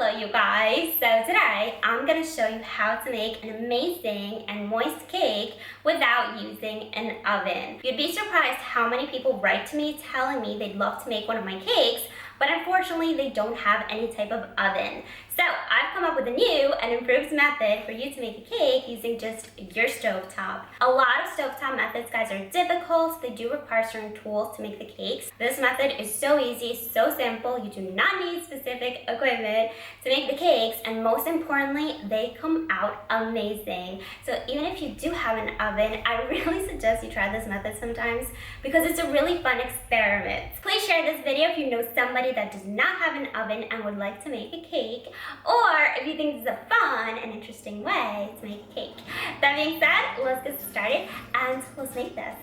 Hello you guys! So today I'm going to show you how to make an amazing and moist cake without using an oven. You'd be surprised how many people write to me telling me they'd love to make one of my cakes, but unfortunately they don't have any type of oven. So I've come up with a new and improved method for you to make a cake using just your stovetop. A lot of stovetop methods, guys, are difficult. They do require certain tools to make the cakes. This method is so easy, so simple. You do not need specific equipment to make the cakes, and most importantly, they come out amazing. So even if you do have an oven, I really suggest you try this method sometimes because it's a really fun experiment. Please share this video if you know somebody that does not have an oven and would like to make a cake, or if you think this is a fun and interesting way to make a cake. That being said, let's get started and let's make this.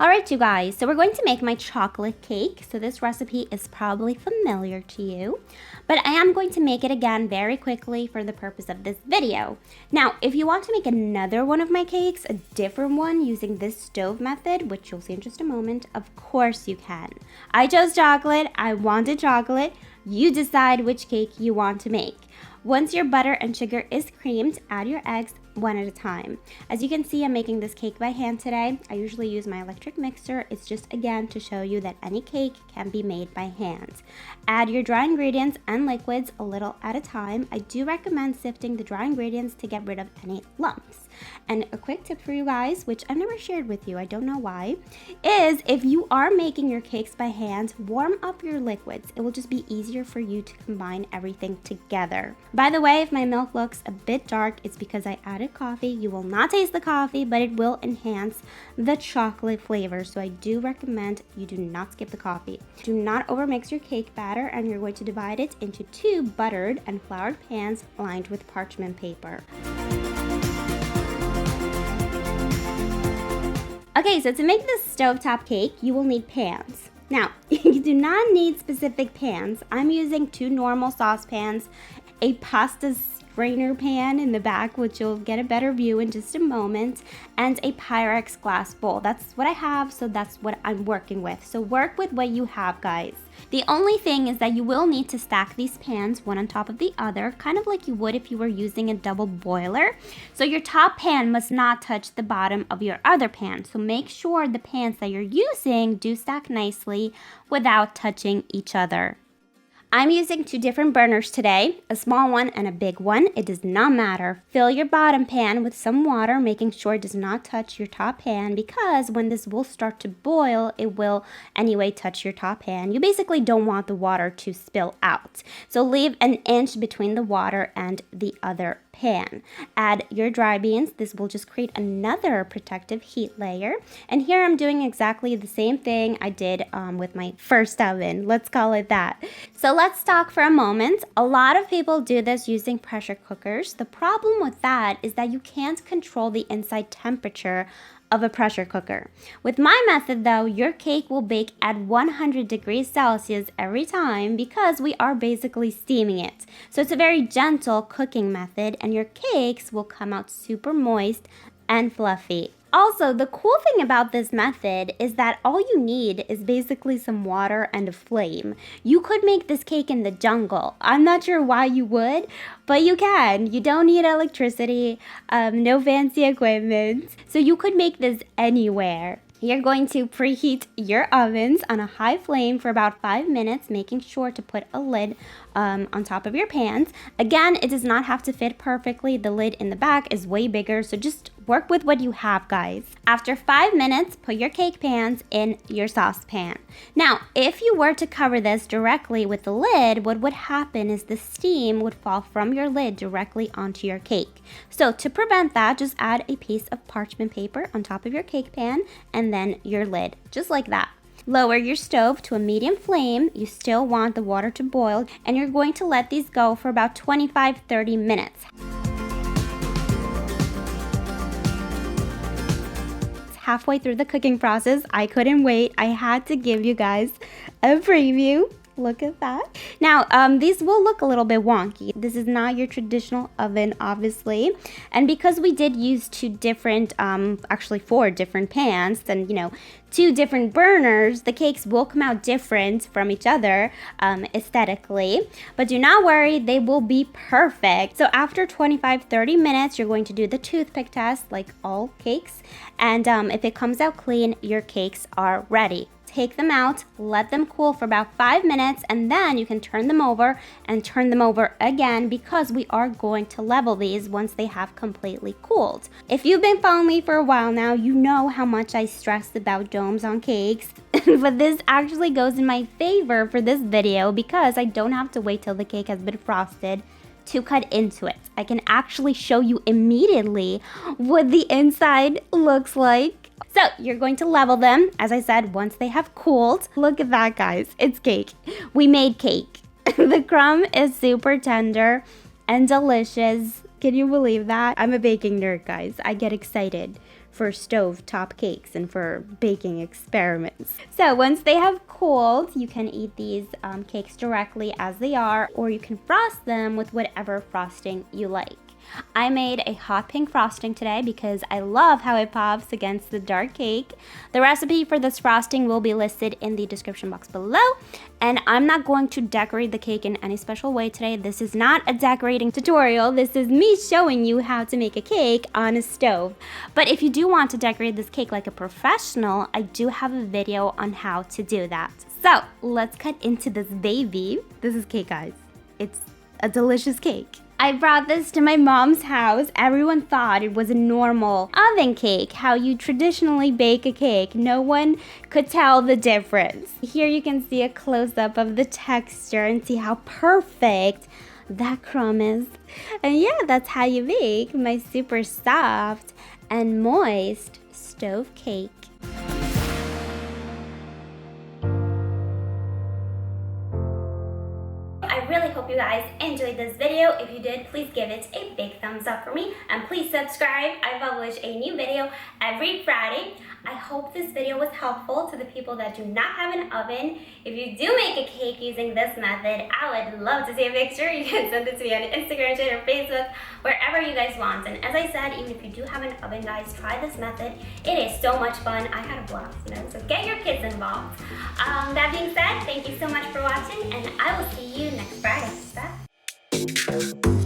Alright you guys, so we're going to make my chocolate cake. So this recipe is probably familiar to you, but I am going to make it again very quickly for the purpose of this video. Now, if you want to make another one of my cakes, a different one using this stove method, which you'll see in just a moment, of course you can. I chose chocolate, I wanted chocolate, you decide which cake you want to make. Once your butter and sugar is creamed, add your eggs one at a time. As you can see, I'm making this cake by hand today. I usually use my electric mixer. It's just, again, to show you that any cake can be made by hand. Add your dry ingredients and liquids a little at a time. I do recommend sifting the dry ingredients to get rid of any lumps. And a quick tip for you guys, which I've never shared with you, I don't know why, is if you are making your cakes by hand, warm up your liquids. It will just be easier for you to combine everything together. By the way, if my milk looks a bit dark, it's because I added coffee. You will not taste the coffee, but it will enhance the chocolate flavor. So I do recommend you do not skip the coffee. Do not overmix your cake batter, and you're going to divide it into 2 buttered and floured pans lined with parchment paper. Okay, so to make this stovetop cake, you will need pans. Now, you do not need specific pans. I'm using 2 normal saucepans, a pasta strainer pan in the back, which you'll get a better view in just a moment, and a Pyrex glass bowl. That's what I have, so that's what I'm working with. So work with what you have, guys. The only thing is that you will need to stack these pans one on top of the other, kind of like you would if you were using a double boiler. So your top pan must not touch the bottom of your other pan. So make sure the pans that you're using do stack nicely without touching each other. I'm using 2 different burners today, a small one and a big one. It does not matter. Fill your bottom pan with some water, making sure it does not touch your top pan, because when this will start to boil, it will anyway touch your top pan. You basically don't want the water to spill out. So leave an inch between the water and the other pan. Add your dry beans. This will just create another protective heat layer. And here I'm doing exactly the same thing I did with my first oven. Let's call it that. So let's talk for a moment. A lot of people do this using pressure cookers. The problem with that is that you can't control the inside temperature of a pressure cooker. With my method though, your cake will bake at 100 degrees Celsius every time because we are basically steaming it. So it's a very gentle cooking method, and your cakes will come out super moist and fluffy. Also, the cool thing about this method is that all you need is basically some water and a flame. You could make this cake in the jungle. I'm not sure why you would, but you can. You don't need electricity, no fancy equipment. So you could make this anywhere. You're going to preheat your ovens on a high flame for about 5 minutes, making sure to put a lid on top of your pans. Again, it does not have to fit perfectly. The lid in the back is way bigger, so just work with what you have, guys. After 5 minutes, put your cake pans in your saucepan. Now, if you were to cover this directly with the lid, what would happen is the steam would fall from your lid directly onto your cake. So to prevent that, just add a piece of parchment paper on top of your cake pan and then your lid, just like that. Lower your stove to a medium flame. You still want the water to boil, and you're going to let these go for about 25-30 minutes. halfway through the cooking process. I couldn't wait. I had to give you guys a preview. Look at that. Now, these will look a little bit wonky. This is not your traditional oven, obviously. And because we did use actually 4 different pans and, 2 different burners, the cakes will come out different from each other aesthetically. But do not worry, they will be perfect. So after 25-30 minutes, you're going to do the toothpick test like all cakes. And if it comes out clean, your cakes are ready. Take them out, let them cool for about 5 minutes, and then you can turn them over and turn them over again because we are going to level these once they have completely cooled. If you've been following me for a while now, you know how much I stress about domes on cakes, but this actually goes in my favor for this video because I don't have to wait till the cake has been frosted to cut into it. I can actually show you immediately what the inside looks like. So you're going to level them, as I said, once they have cooled. Look at that, guys. It's cake. We made cake. The crumb is super tender and delicious. Can you believe that? I'm a baking nerd, guys. I get excited for stovetop cakes and for baking experiments. So once they have cooled, you can eat these cakes directly as they are, or you can frost them with whatever frosting you like. I made a hot pink frosting today because I love how it pops against the dark cake. The recipe for this frosting will be listed in the description box below, and I'm not going to decorate the cake in any special way today. This is not a decorating tutorial. This is me showing you how to make a cake on a stove. But if you do want to decorate this cake like a professional, I do have a video on how to do that. So let's cut into this baby. This is cake, guys. It's a delicious cake. I brought this to my mom's house. Everyone thought it was a normal oven cake, how you traditionally bake a cake. No one could tell the difference. Here you can see a close-up of the texture and see how perfect that crumb is. And yeah, that's how you bake my super soft and moist stove cake. I really hope you guys enjoyed this video. If you did, please give it a big thumbs up for me, and please subscribe. I publish a new video every Friday. I hope this video was helpful to the people that do not have an oven. If you do make a cake using this method, I would love to see a picture. You can send it to me on Instagram, Twitter, Facebook, wherever you guys want. And as I said, even if you do have an oven, guys, try this method. It is so much fun. I had a blast, so get your kids involved. That being said, thank you so much for watching, and I will see you next Friday. Bye.